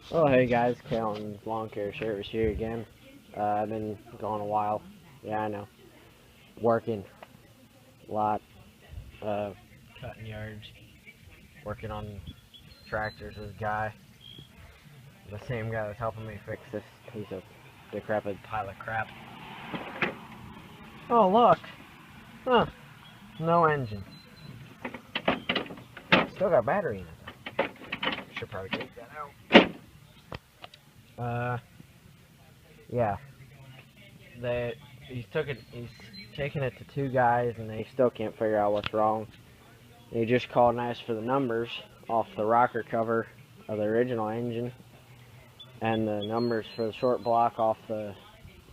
Oh, hey guys, Callan's Lawn Care Service here again. I've been gone a while. Yeah, I know. Working a lot, cutting yards, working on tractors with a guy. The same guy that's helping me fix this piece of decrepit pile of crap. Oh, look! Huh, no engine. Still got battery in it though. Should probably take that out. Yeah. He's taking it to two guys and they still can't figure out what's wrong. He just called and asked for the numbers off the rocker cover of the original engine and the numbers for the short block off the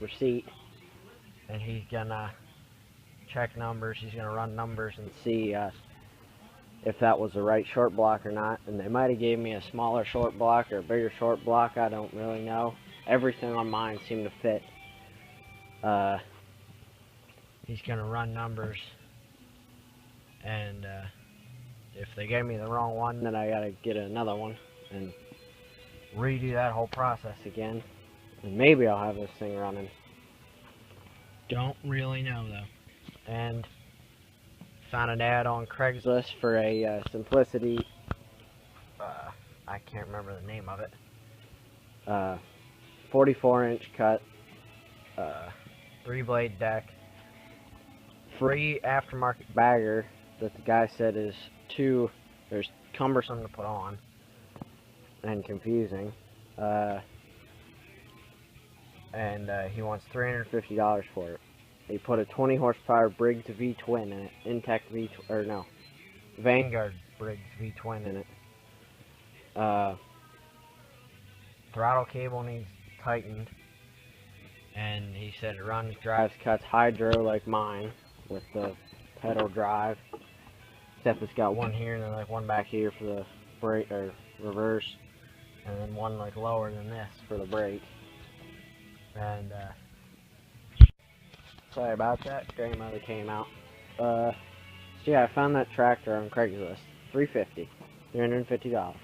receipt, and he's gonna check numbers. He's gonna run numbers and see if that was the right short block or not. And they might have gave me a smaller short block or a bigger short block, I don't really know. Everything on mine seemed to fit. He's gonna run numbers, and if they gave me the wrong one, then I gotta get another one and redo that whole process again. And maybe I'll have this thing running. Don't really know though. And found an ad on Craigslist for a Simplicity. I can't remember the name of it. 44-inch cut, 3-blade deck, free aftermarket bagger that the guy said is there's cumbersome to put on and confusing, and he wants $350 for it. He put a 20 horsepower Briggs V-twin in it, Vanguard Briggs V-twin in it. Throttle cable needs tightened, and he said it runs, drives, cuts hydro like mine with the pedal drive, except it's got one here and then like one back here for the brake or reverse, and then one like lower than this for the brake. And sorry about that, grandmother came out. So yeah, I found that tractor on Craigslist, $350.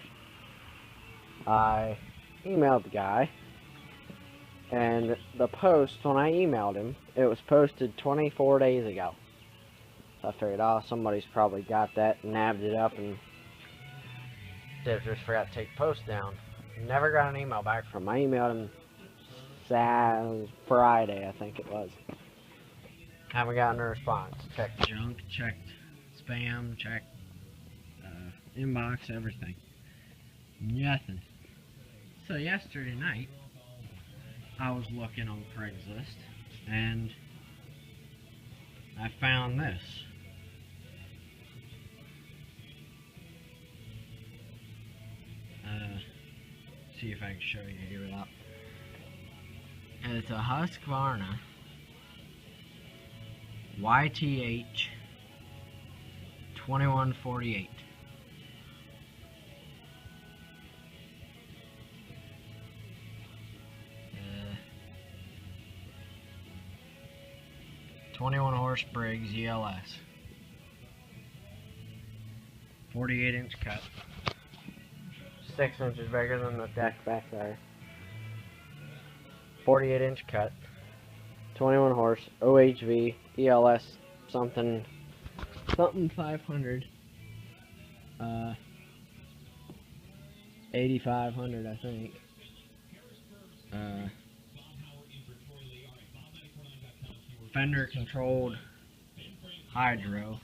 I emailed the guy, and the post, when I emailed him, it was posted 24 days ago. So I figured, oh, somebody's probably got that, nabbed it up, and just forgot to take the post down. Never got an email back from him. I emailed him Friday, I think it was. Haven't gotten a response. Checked junk, checked spam, checked inbox, everything. Nothing. So yesterday night, I was looking on Craigslist, and I found this. See if I can show you here without. And it's a Husqvarna YTH 2148. 21 horse Briggs ELS. 48-inch cut. 6 inches bigger than the deck back there. 48-inch cut. 21 horse OHV ELS something 500. 8500, I think. Fender controlled hydro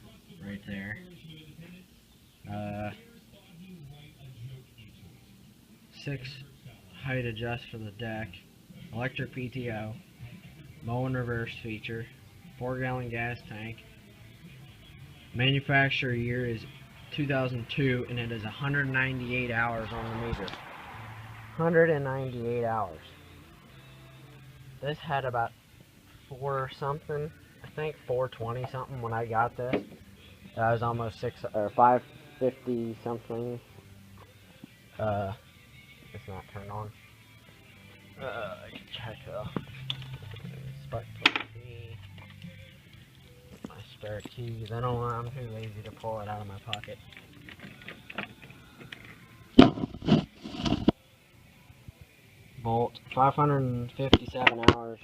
right there. 6 height adjust for the deck. Electric PTO. Mow and reverse feature. 4-gallon gas tank. Manufacturer year is 2002, and it is 198 hours on the meter. 198 hours. This had about 4 something, I think 420 something when I got this. I was almost 550 something. It's not turned on. I can check though. Spark plug key. My spare keys. I'm too lazy to pull it out of my pocket. volt, 557 hours,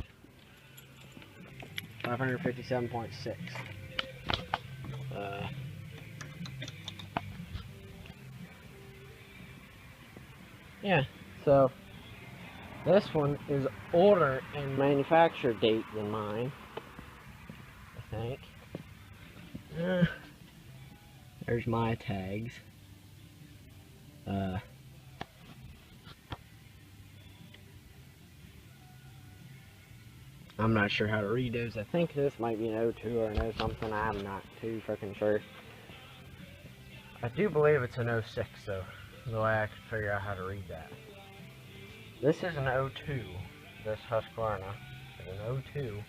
557.6. Yeah, so this one is older in manufacture date than mine, I think. There's my tags. I'm not sure how to read those. I think this might be an O2 or an O something. I'm not too freaking sure. I do believe it's an 06 though, the way I could figure out how to read that. This is an 02. This Husqvarna is an 02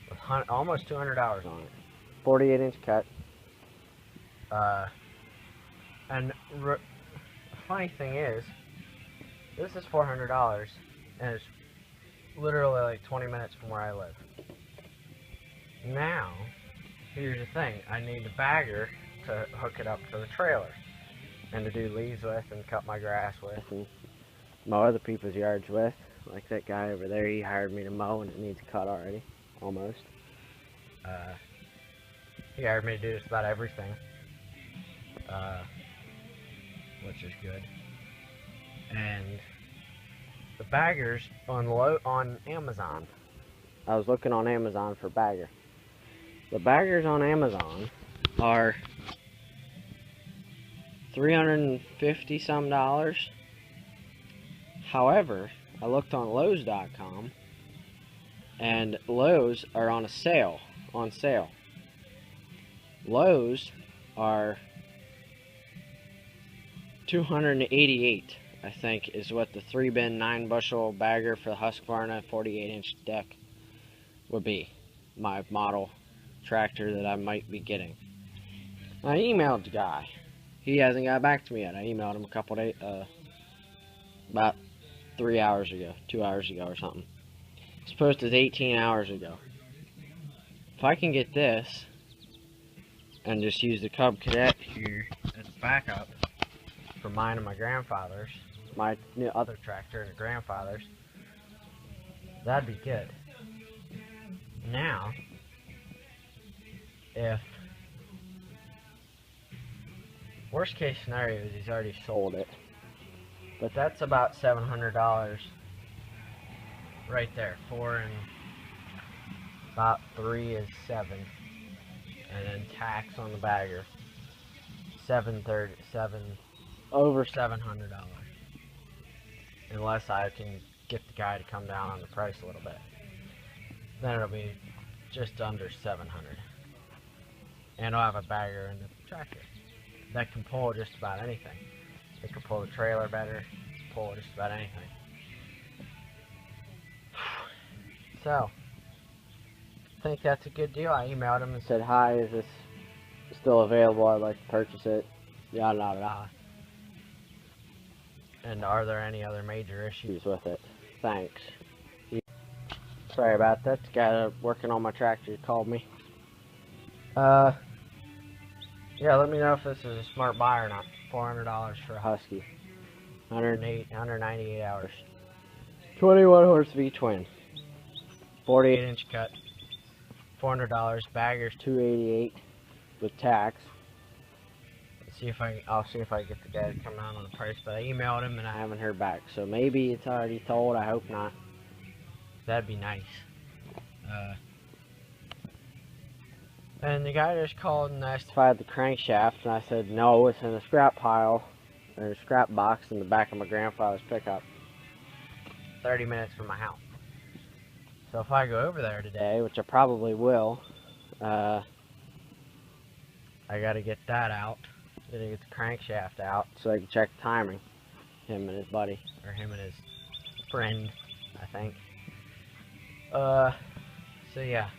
with almost 200 hours on it. 48-inch cut. And the funny thing is, this is $400 and it's literally like 20 minutes from where I live. Now, here's the thing. I need a bagger to hook it up to the trailer and to do leaves with and cut my grass with and mow other people's yards with. Like that guy over there, he hired me to mow and it needs cut already, almost. He hired me to do just about everything, which is good. And the baggers on Amazon. I was looking on Amazon for bagger. The baggers on Amazon are $350 some. However, I looked on Lowe's.com and Lowe's are on sale. Lowe's are $288, I think, is what the 3-bin 9-bushel bagger for the Husqvarna 48-inch deck would be. My model tractor that I might be getting. I emailed the guy. He hasn't got back to me yet. I emailed him a couple days, about 3 hours ago, 2 hours ago or something. It's posted 18 hours ago. If I can get this and just use the Cub Cadet here as backup for mine and my grandfather's, my other tractor and grandfather's, that'd be good. Now, if worst case scenario is he's already sold it, but that's about $700 right there. 4 and about 3 is 7, and then tax on the bagger, over $700, unless I can get the guy to come down on the price a little bit. Then it'll be just under 700, and I'll have a bagger in the tractor that can pull just about anything. It can pull the trailer better, pull just about anything. So, I think that's a good deal. I emailed him and said, "Hi, is this still available? I'd like to purchase it. Yada yada yada. And are there any other major issues with it? Thanks." Sorry about that. The guy working on my tractor called me. Yeah, let me know if this is a smart buy or not. $400 for a Husky. 198 hours. 21 horse V-twin. 48-inch cut. $400. Baggers $288 with tax. I'll see if I get the guy to come out on the price, but I emailed him and I haven't heard back. So maybe it's already sold. I hope not. That'd be nice. And the guy just called and asked if I had the crankshaft, and I said no, it's in a scrap pile, or a scrap box in the back of my grandfather's pickup, 30 minutes from my house. So if I go over there today, which I probably will, I gotta get that out, gotta get the crankshaft out, so I can check the timing. Him and his buddy, or him and his friend, I think. So yeah.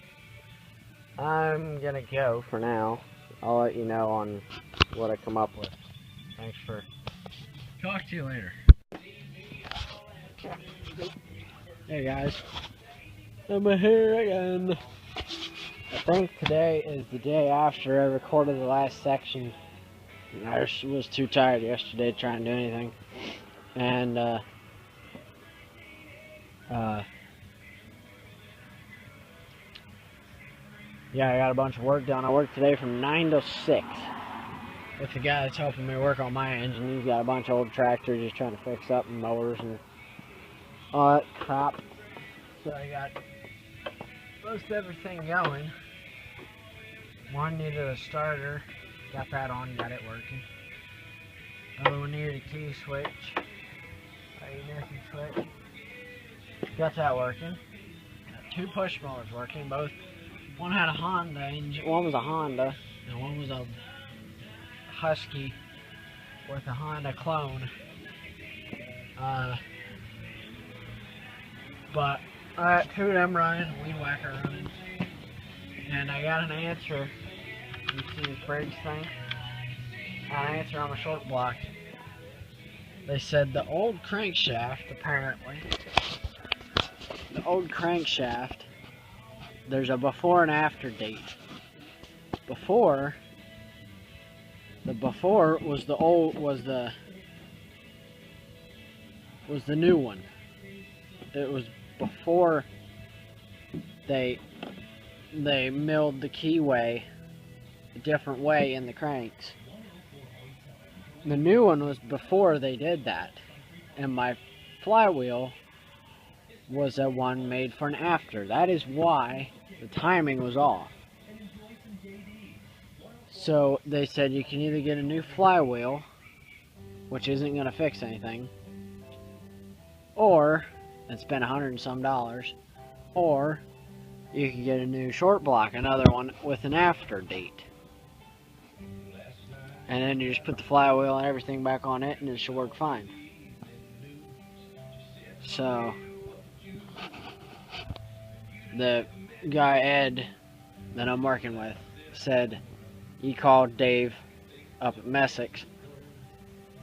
I'm gonna go for now. I'll let you know on what I come up with. Thanks for... Talk to you later. Hey guys. I'm here again. I think today is the day after I recorded the last section. I was too tired yesterday trying to do anything. And, Yeah, I got a bunch of work done. I worked today from 9 to 6 with the guy that's helping me work on my engine. He's got a bunch of old tractors he's trying to fix up, and mowers and all that crap. So I got most everything going. One needed a starter, got that on, got it working. Another one needed a key switch, a ignition switch, got that working. Got two push mowers working, both. One had a Honda engine, one was a Honda, and one was a Husky with a Honda clone. But I got two of them running, weed whacker running, and I got an answer. You see this brakes thing? I got an answer on the short block. They said the old crankshaft, apparently, the old crankshaft, there's a before and after date. Before was the old, was the new one. It was before they milled the keyway a different way in the cranks. The new one was before they did that, and my flywheel was a one made for an after. That is why the timing was off. So they said you can either get a new flywheel, which isn't going to fix anything, or and spend $100 and some, or you can get a new short block, another one with an after date. And then you just put the flywheel and everything back on it, and it should work fine. So the guy Ed that I'm working with said he called Dave up at Messick's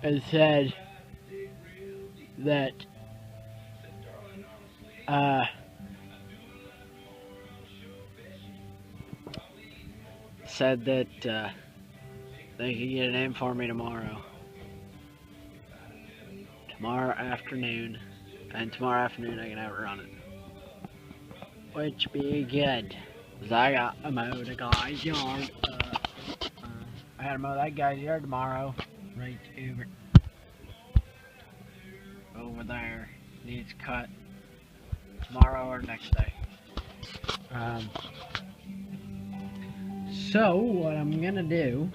and said that they could get it in for me tomorrow afternoon, and tomorrow afternoon I can have it running, which be good, because I got to mow the guy's yard. I gotta mow that guy's yard tomorrow, right over there. Needs cut tomorrow or next day. So what I'm gonna do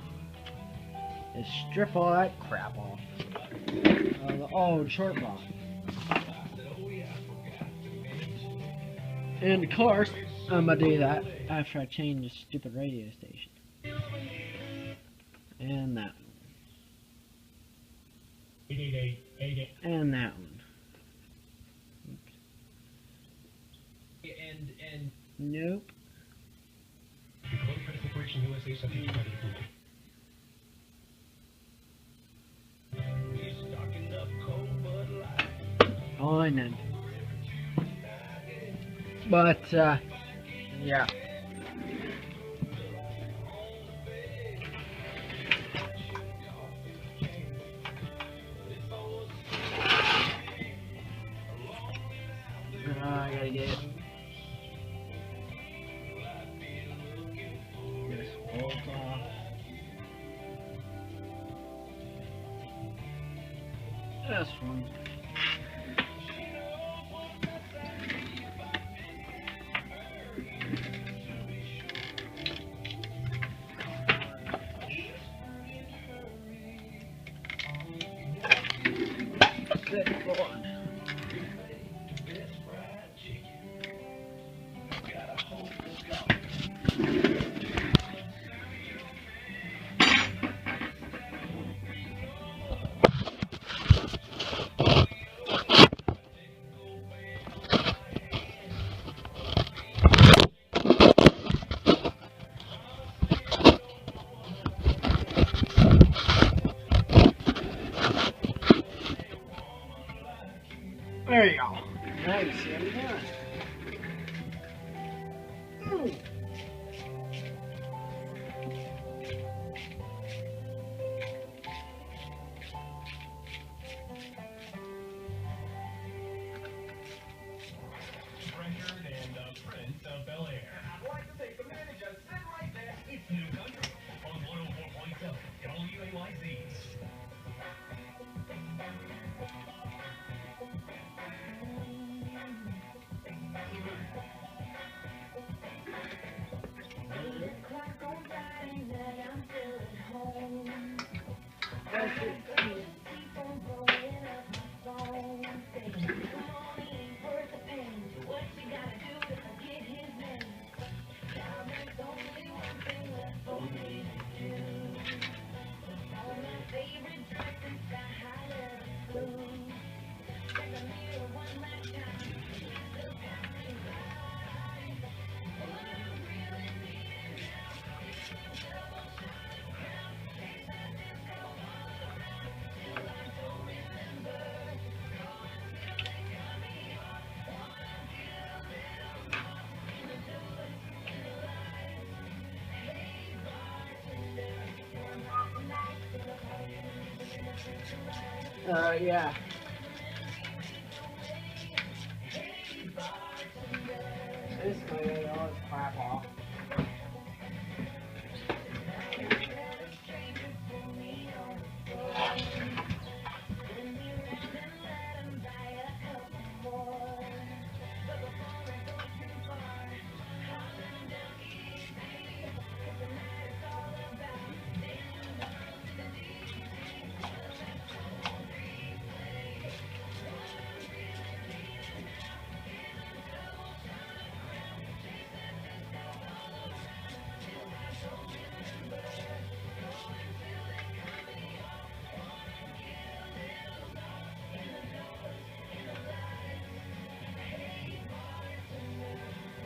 is strip all that crap off the old short block. And of course, I'm gonna do that after I change the stupid radio station. And that one. And that one. Oops. And nope. On and but yeah. I gotta get this bolt off. This one. Good Lord. There you go. Now you see what I'm doing. of Bel Air. I'd like to take a minute, just sit right there. It's New Country on 104.7 WAYZ. Yeah. Basically, all this crap off.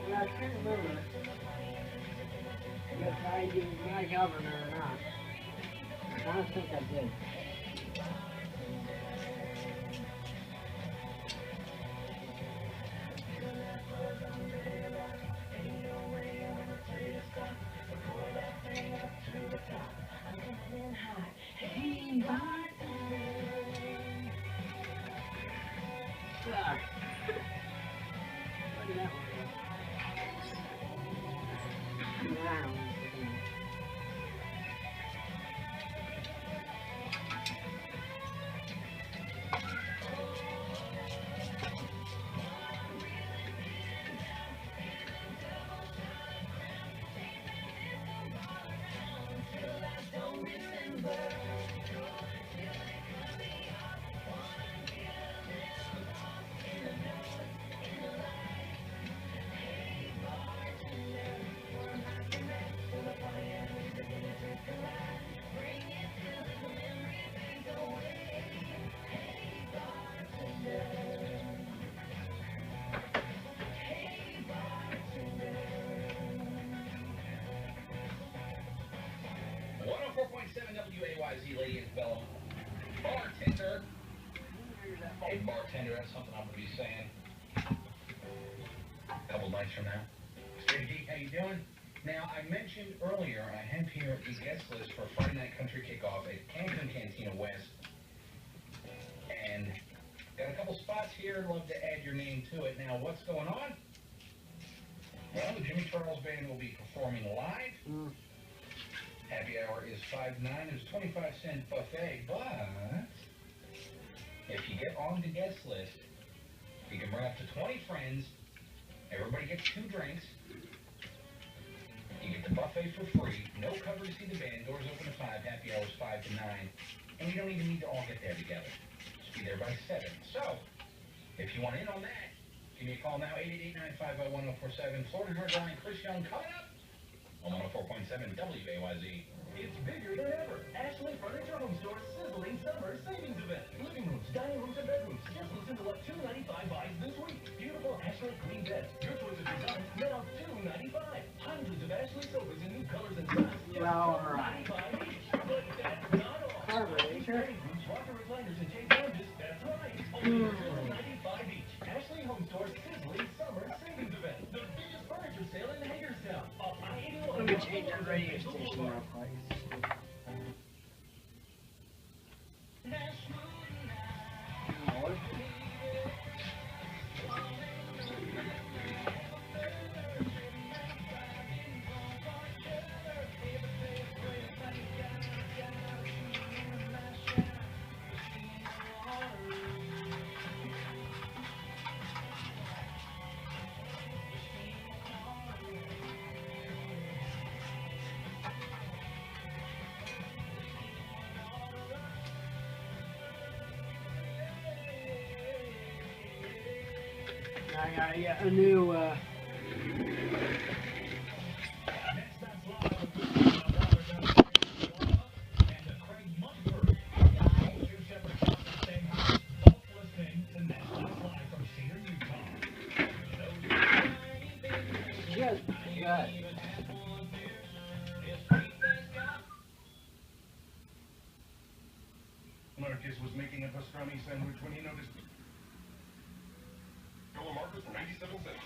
I can't remember if I did my governor or not. I don't think I did. Ah. Look at that one. Wow. WAYZ, lady and fellow. Bartender. Hey, bartender, that's something I'm going to be saying a couple nights from now. Steady G, how you doing? Now, I mentioned earlier, I have here the guest list for Friday Night Country Kickoff at Campton Cantina West. And got a couple spots here. Love to add your name to it. Now, what's going on? Well, the Jimmy Charles Band will be performing live. Happy hour is $5.09. There's a 25-cent buffet, but if you get on the guest list, you can bring up to 20 friends. Everybody gets 2 drinks. You get the buffet for free. No cover to see the band. Doors open at 5. Happy hour is 5 to 9. And you don't even need to all get there together. Just be there by 7. So, if you want in on that, give me a call now, 888-950-1047. Florida Georgia Line, Chris Young coming up on 104.7 WAYZ. It's bigger than ever. Ashley Furniture Home Store's sizzling summer savings event. Living rooms, dining rooms, and bedrooms. Just listen to what $295 buys this week. Beautiful Ashley queen beds. Your choice of designs now $295. Hundreds of Ashley sofas in new colors and styles. Just $95 each. But that's not all. Carburetor. Rocker recliners and chaise lounges. That's right. Only $295 each. Ashley Home Store's sizzling summer savings event. The biggest furniture sale in Hagerstown. Off I-81. Let me change the radio station real quick. I got a new just good. Marcus was making a pastrami sandwich when he noticed. Hello, Marcus, for 97 cents.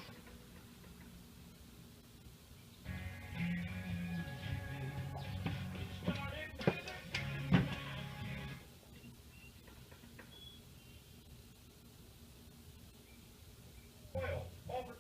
Oil, offer.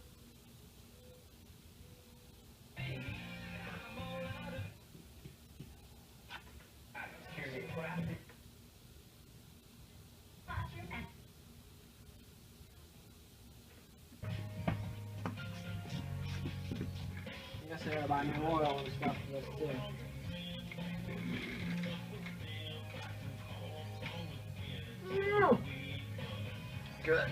I guess I gotta buy new oil and stuff for this too. Good.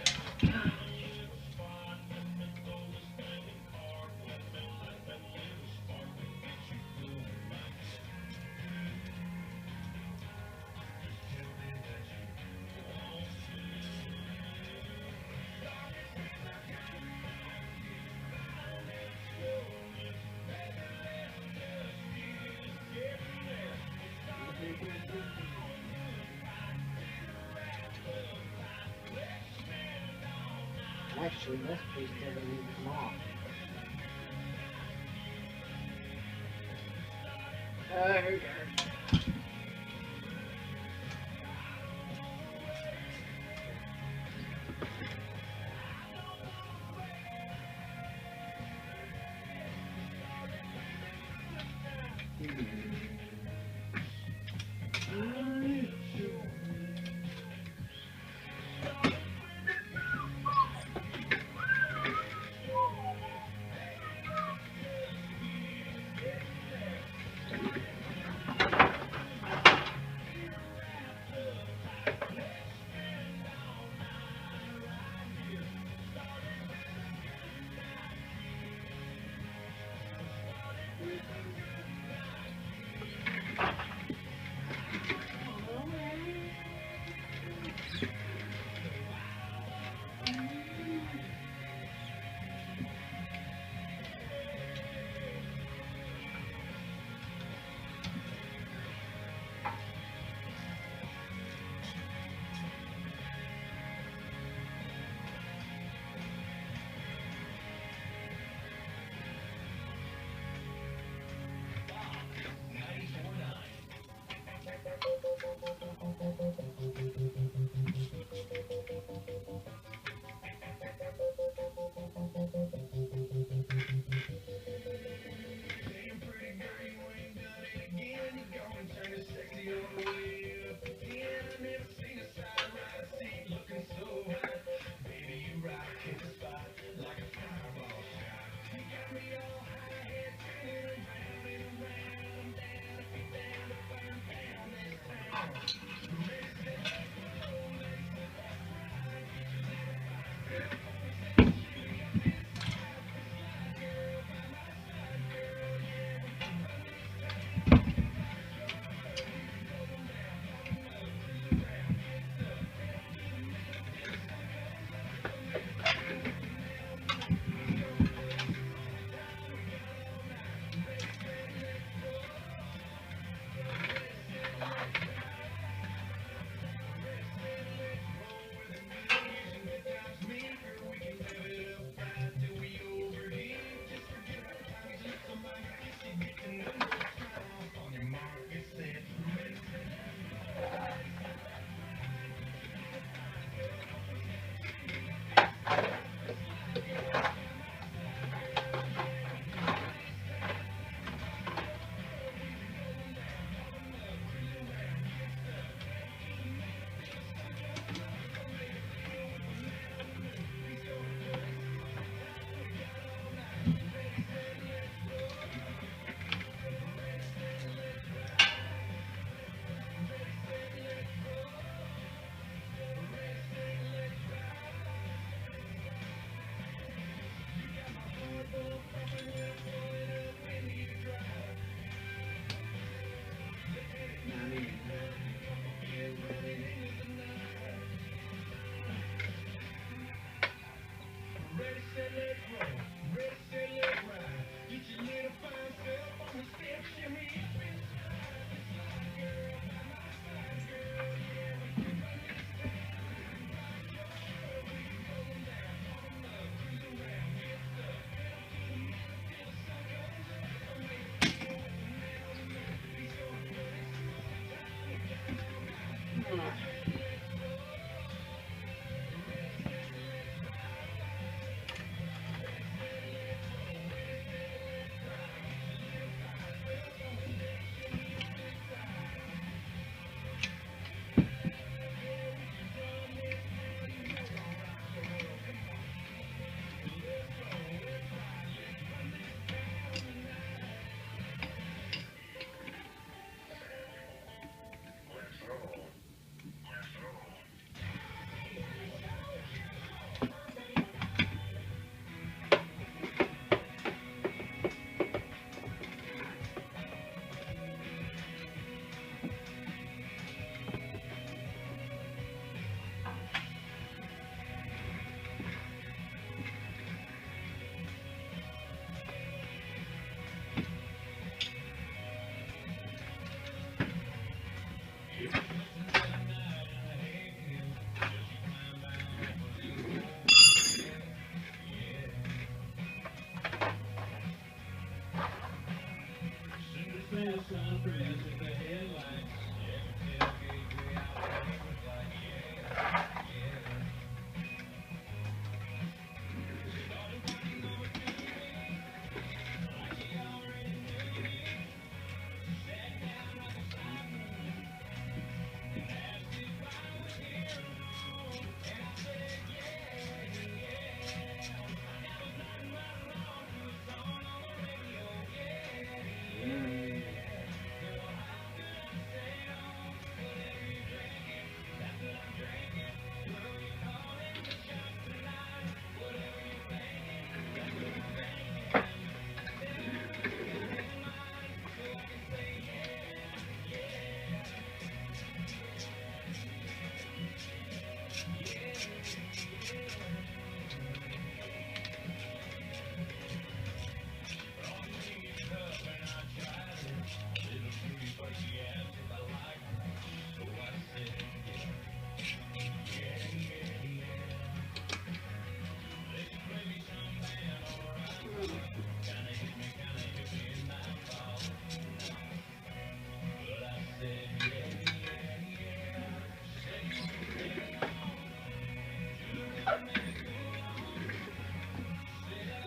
Actually, this piece doesn't even come off. Here we go.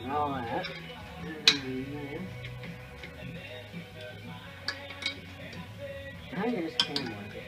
And all that. I think I just came with it.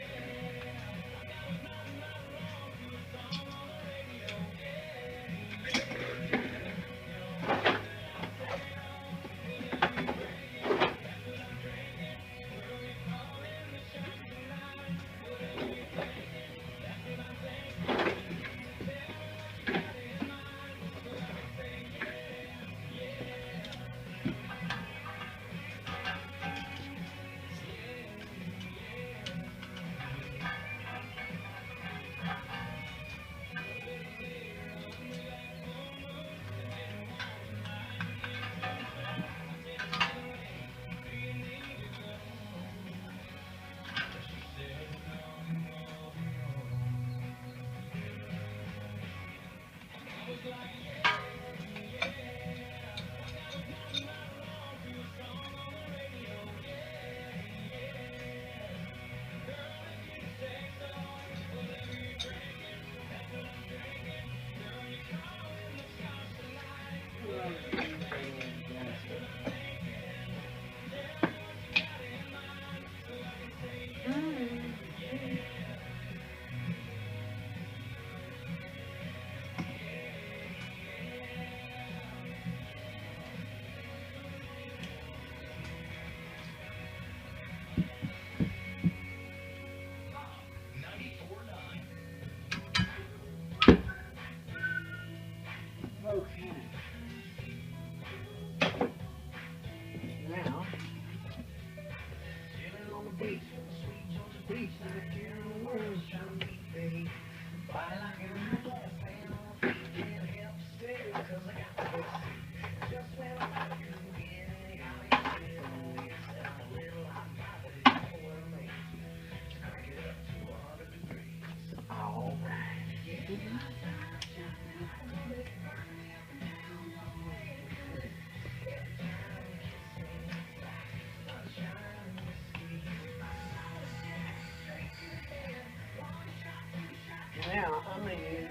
Now I'm going to use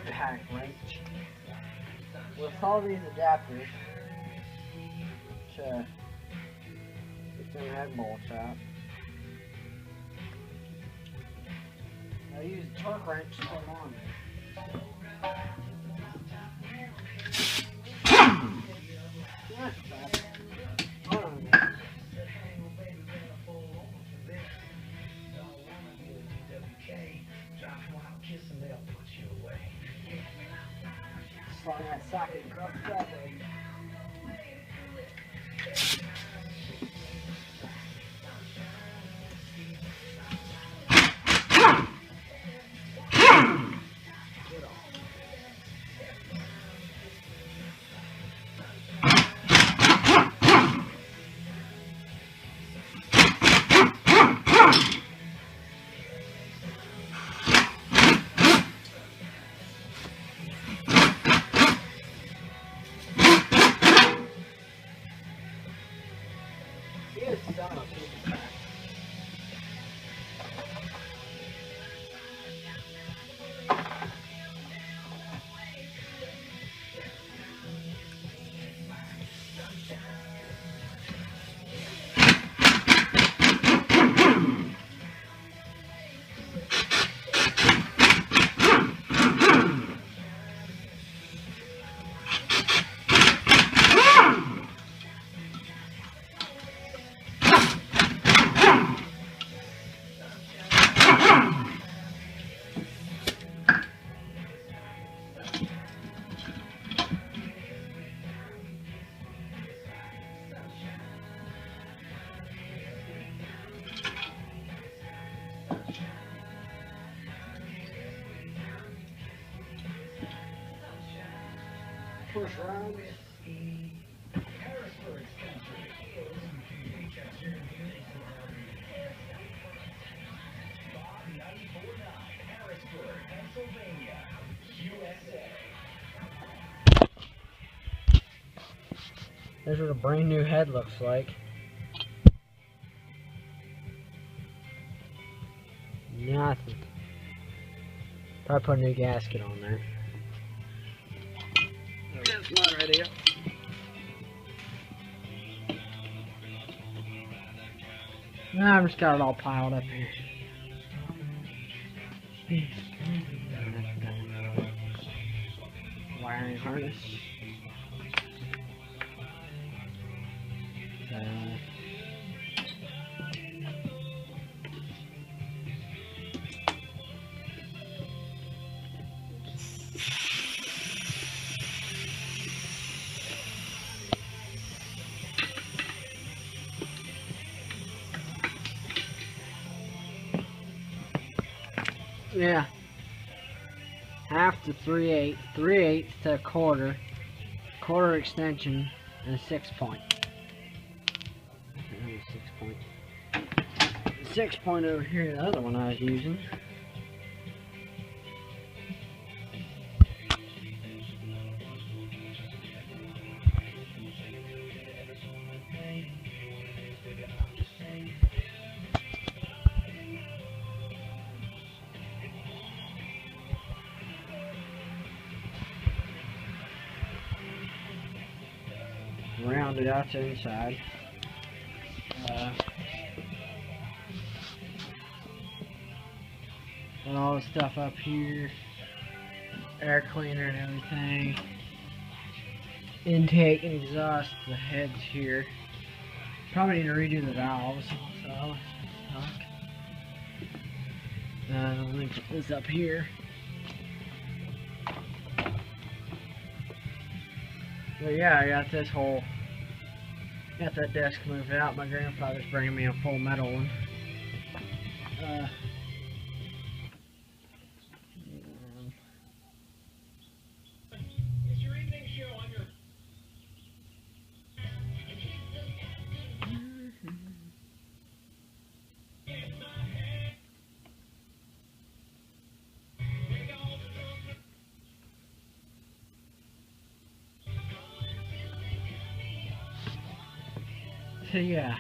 the hack wrench with all these adapters to get them head bolts out. I use a torque wrench to put them on there. Hold on a minute. Slide that socket across that way. push rods. Harrisburg's country. Bob 94.9, Harrisburg, Pennsylvania, USA. There's what a brand new head looks like. Nothing. Probably put a new gasket on there. That's my idea. I've just got it all piled up here. Wiring harness. Yeah, half to 3/8, 3/8 to a quarter, quarter extension, and a 6-point. 6-point. 6-point over here, the other one I was using. Rounded out to the inside. And all the stuff up here, air cleaner and everything, intake and exhaust, the heads here. Probably need to redo the valves, so let me put this up here. But yeah, I got this whole, got that desk moved out. My grandfather's bringing me a full metal one. It's your evening show on your... So yeah,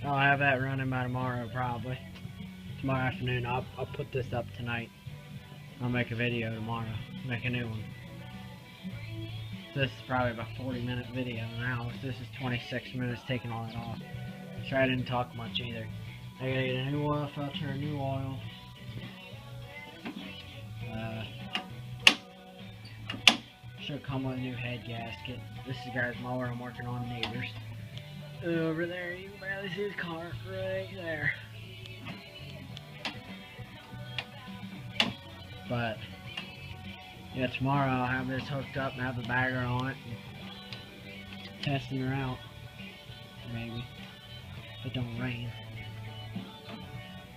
I'll have that running by tomorrow probably. Tomorrow afternoon. I'll put this up tonight. I'll make a video tomorrow. Make a new one. This is probably about 40-minute video now. This is 26 minutes taking all that off. Sure, I didn't talk much either. I gotta get a new oil filter, a new oil. Should come with a new head gasket. This is guy's mower I'm working on, neighbors. Over there, you can barely see his car right there. But yeah, tomorrow I'll have this hooked up and have the bagger on it and testing her out. Maybe if it don't rain.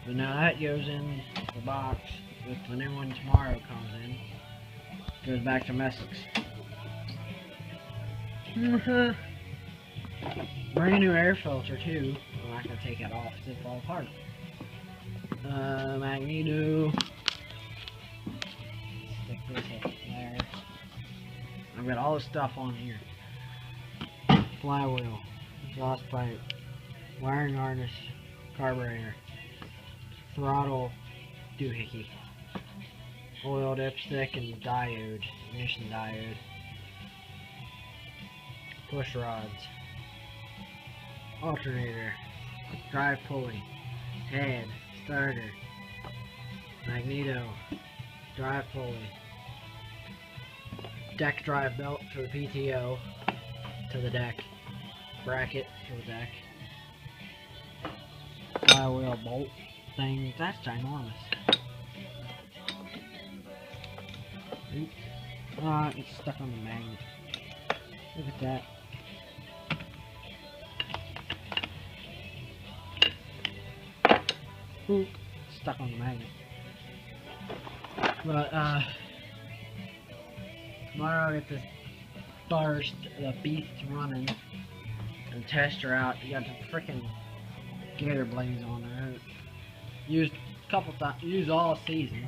But now that goes in the box with the new one tomorrow comes in. Goes back to Messick's. Brand new air filter too. I'm not gonna take it off, it'll fall apart. Magneto. Stick this up there. I've got all the stuff on here. Flywheel, exhaust pipe, wiring harness, carburetor, throttle doohickey, oil dipstick and diode, ignition diode, push rods, alternator, drive pulley, head, starter, magneto, drive pulley, deck drive belt for the PTO to the deck, bracket for the deck, flywheel bolt thing, that's ginormous. Oops. It's stuck on the magnet. Look at that. Oop, stuck on the magnet. But tomorrow I'll get this First, the beast's running and test her out. You got the freaking gator blades on there. Used a couple times, used all season.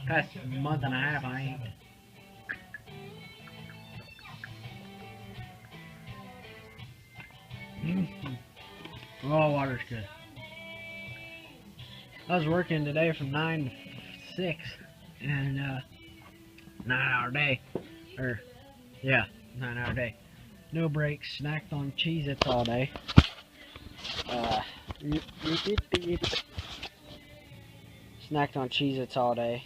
Past month and a half, I ain't. Oh, water's good. I was working today from 9 to 6, and 9-hour day. Yeah, 9-hour day. No breaks, snacked on Cheez-Its all day. Snacked on Cheez-Its all day.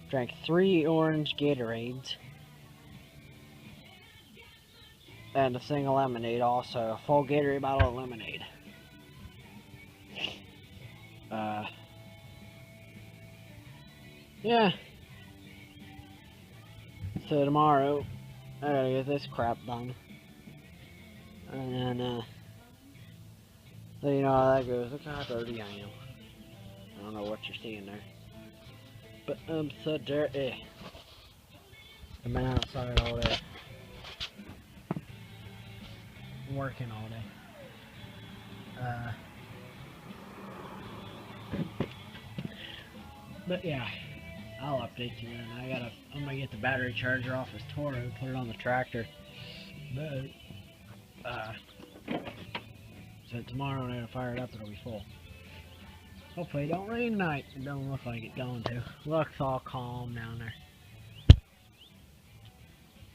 Drank 3 orange Gatorades. And a single lemonade also. A full Gatorade bottle of lemonade. Yeah. So tomorrow, I gotta get this crap done. And so you know how that goes. Look how dirty I am. I don't know what you're seeing there. But I'm so dirty. I've been outside all day. Working all day. But yeah, I'll update you then. I'm gonna get the battery charger off this Toro, put it on the tractor. But so tomorrow when I fire it up, it'll be full. Hopefully it don't rain tonight. It don't look like it's going to. Looks all calm down there.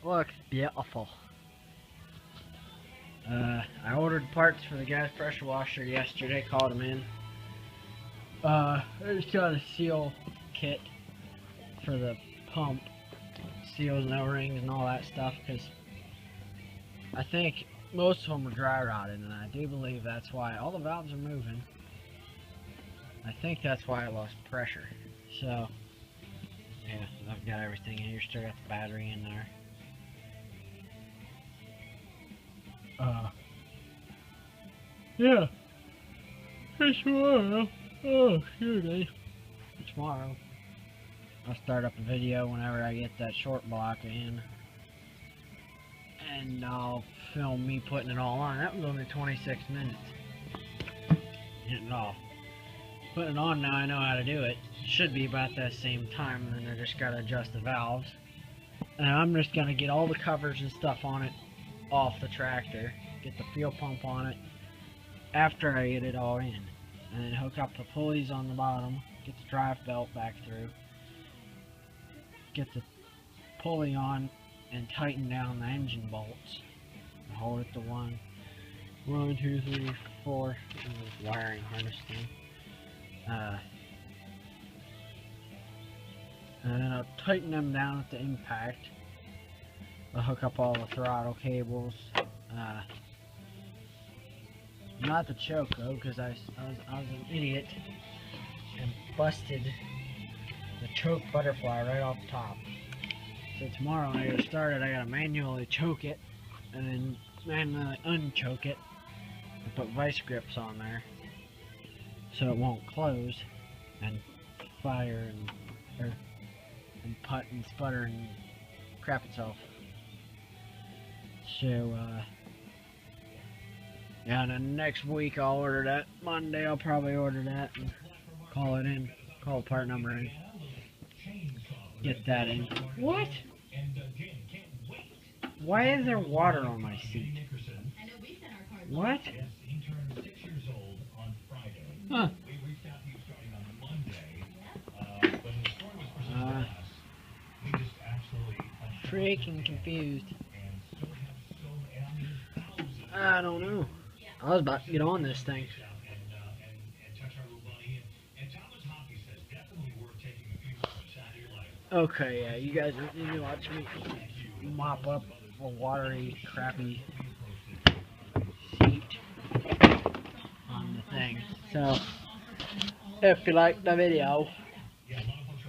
Looks beautiful. I ordered parts for the gas pressure washer yesterday, called them in. I just got a seal kit for the pump. Seals and O-rings and all that stuff, because I think most of them are dry rotted, and I do believe that's why all the valves are moving. I think that's why I lost pressure. So, yeah, I've got everything in here. Still got the battery in there. Yeah. It's tomorrow. Oh, excuse me. Tomorrow. I'll start up a video whenever I get that short block in. And I'll film me putting it all on. That was only 26 minutes. Getting it off. Putting it on now, I know how to do it. Should be about that same time, and then I just gotta adjust the valves. And I'm just gonna get all the covers and stuff on it off the tractor. Get the fuel pump on it after I get it all in. And then hook up the pulleys on the bottom. Get the drive belt back through. Get the pulley on and tighten down the engine bolts. And hold it to 1, 2, 3, 4. Wiring harness thing. And then I'll tighten them down at the impact. I'll hook up all the throttle cables. Not the choke though, because I was an idiot and busted the choke butterfly right off the top. So tomorrow when I get started, I gotta manually choke it and then manually unchoke it and put vice grips on there so it won't close and fire and putt and sputter and crap itself. So yeah, and then next week I'll order that. Monday I'll probably order that and call it in. Call the part number in. Get that in. What? Why is there water on my seat? What? Huh. Freaking confused. I don't know. I was about to get on this thing. Okay, yeah, you guys need to watch me mop up a watery, crappy seat on the thing. So, if you like the video,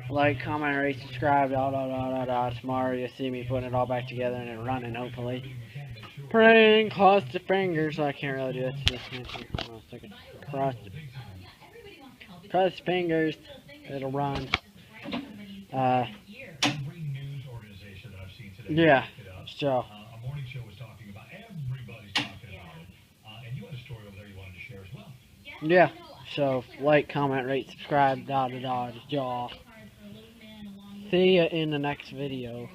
like, comment, rate, subscribe, Tomorrow you'll see me putting it all back together and it running, hopefully. Praying, cross the fingers. I can't really do it. Hold on a second. Cross the fingers. It'll run. I've seen today. Yeah. So. A morning show was talking about. Everybody's talking about it. And you had a story over there you wanted to share as well. Yeah. So like, comment, rate, subscribe, jaw. See ya in the next video.